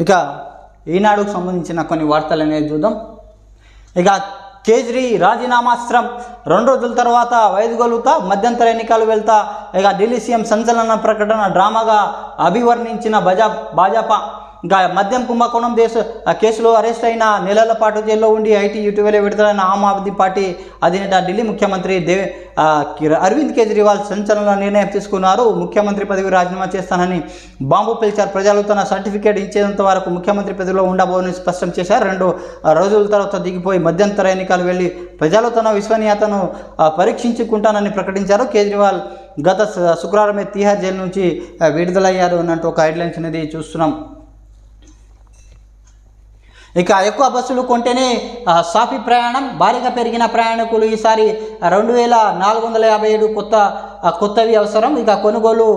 ఇక ఈనాడుకు సంబంధించిన కొన్ని వార్తలు అనేది చూద్దాం. ఇక కేజ్రీ రాజీనామాస్త్రం 2 రోజుల తర్వాత వైదొలుగుతా, మధ్యంతర ఎన్నికలు వెళ్తా. ఇక ఢిల్లీ సీఎం సంచలన ప్రకటన డ్రామాగా అభివర్ణించిన భాజపా. ఇంకా మద్యం కుంభకోణం కేసులో అరెస్ట్ అయిన నెలల పాటు జైల్లో ఉండి ఐటీ ఇటీవల విడుదలైన ఆమ్ ఆద్మీ పార్టీ అధినేత ఢిల్లీ ముఖ్యమంత్రి అరవింద్ కేజ్రీవాల్ సంచలన నిర్ణయం తీసుకున్నారు. ముఖ్యమంత్రి పదవి రాజీనామా చేస్తానని బాంబు పేల్చారు. ప్రజలు తన సర్టిఫికేట్ ఇచ్చేంత వరకు ముఖ్యమంత్రి పదవిలో ఉండబోదని స్పష్టం చేశారు. 2 రోజుల తర్వాత దిగిపోయి మధ్యంతర ఎన్నికలు వెళ్ళి ప్రజలు తన విశ్వసనీయతను పరీక్షించుకుంటానని ప్రకటించారు. కేజ్రీవాల్ గత శుక్రవారమే తిహార్ జైలు నుంచి విడుదలయ్యారు అన్నట్టు ఒక హెడ్లైన్స్ అనేది చూస్తున్నాం. ఇక ఎక్కువ బస్సులు కొంటేనే సాఫీ ప్రయాణం, భారీగా పెరిగిన ప్రయాణికులు. ఈసారి 2457 కొత్తవి అవసరం. ఇక కొనుగోలు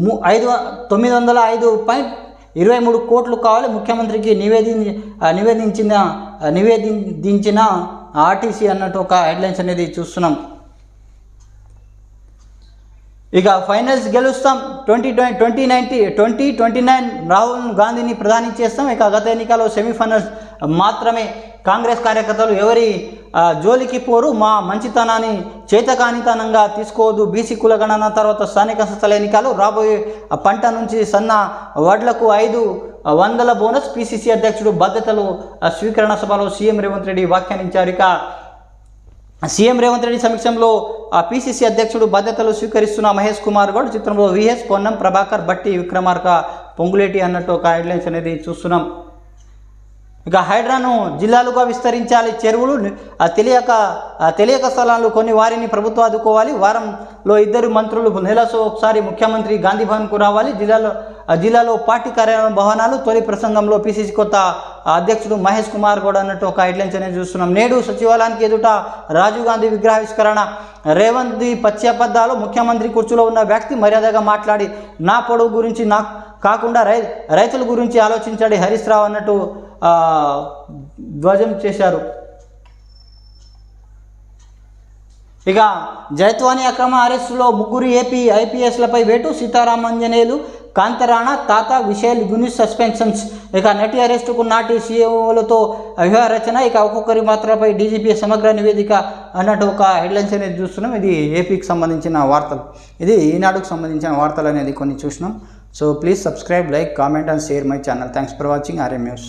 905.23 కోట్లు కావాలి. ముఖ్యమంత్రికి నివేదించిన ఆర్టీసీ అన్నట్టు ఒక హెడ్లైన్స్ అనేది చూస్తున్నాం. ఇక ఫైనల్స్ గెలుస్తాం, 2029 రాహుల్ గాంధీని ప్రధాని చేస్తాం. ఇక గత ఎన్నికల్లో సెమీఫైనల్స్ మాత్రమే. కాంగ్రెస్ కార్యకర్తలు ఎవరి జోలికి పోరు, మా మంచితనాన్ని చేతకానితనంగా తీసుకోవద్దు. బీసీ కులగణన తర్వాత స్థానిక సంస్థల ఎన్నికలు, రాబోయే పంట నుంచి సన్న వడ్లకు 500 బోనస్. పిసిసి అధ్యక్షుడు బాధ్యతలు స్వీకరణ సభలో సీఎం రేవంత్ రెడ్డి వ్యాఖ్యానించారు. ఇక సీఎం రేవంత్ రెడ్డి సమక్షంలో పిసిసి అధ్యక్షుడు బాధ్యతలు స్వీకరిస్తున్న మహేష్ కుమార్ గౌడ్ చిత్రంలో విఎస్, పొన్నం ప్రభాకర్, బట్టి విక్రమార్క, పొంగులేటి అన్నట్టు ఒక హెడ్లైన్స్ అనేది చూస్తున్నాం. ఇక హైడ్రాను జిల్లాలుగా విస్తరించాలి. చెరువులు తెలియక స్థలాలు కొన్ని వారిని ప్రభుత్వం ఆదుకోవాలి. వారంలో 2 మంత్రులు నెలలో ఒకసారి ముఖ్యమంత్రి గాంధీ భవన్కు రావాలి. జిల్లాలో పార్టీ కార్యాలయం భవనాలు. తొలి ప్రసంగంలో పిసిసి కొత్త అధ్యక్షుడు మహేష్ కుమార్ గౌడ్ అన్నట్టు ఒక హెడ్లైన్స్ అనేది చూస్తున్నాం. నేడు సచివాలయానికి ఎదుట రాజీవ్ గాంధీ విగ్రహావిష్కరణ. రేవంత్ పశ్చాపద్దాలు. ముఖ్యమంత్రి కుర్చీలో ఉన్న వ్యక్తి మర్యాదగా మాట్లాడి నా పొడవు గురించి కాకుండా రైతుల గురించి ఆలోచించాడు హరీష్ రావు అన్నట్టు ధ్వజం చేశారు. ఇక జైత్వానీ అక్రమ అరెస్టులో 3 ఏపీ ఐపీఎస్లపై వేటు. సీతారామంజనేయులు, కాంతరాణా, తాత, విషయాలు యూనిట్ సస్పెన్షన్స్. ఇక నటి అరెస్టుకు నాటి సీఎంలతో వ్యూహరచన. ఇక ఒక్కొక్కరి మాత్రపై డీజీపీ సమగ్ర నివేదిక అన్నట్టు ఒక హెడ్లైన్స్ అనేది చూస్తున్నాం. ఇది ఏపీకి సంబంధించిన వార్తలు. ఇది ఈనాడుకు సంబంధించిన వార్తలు అనేది కొన్ని చూసినాం. So please subscribe, like, comment and share my channel. Thanks for watching RM News.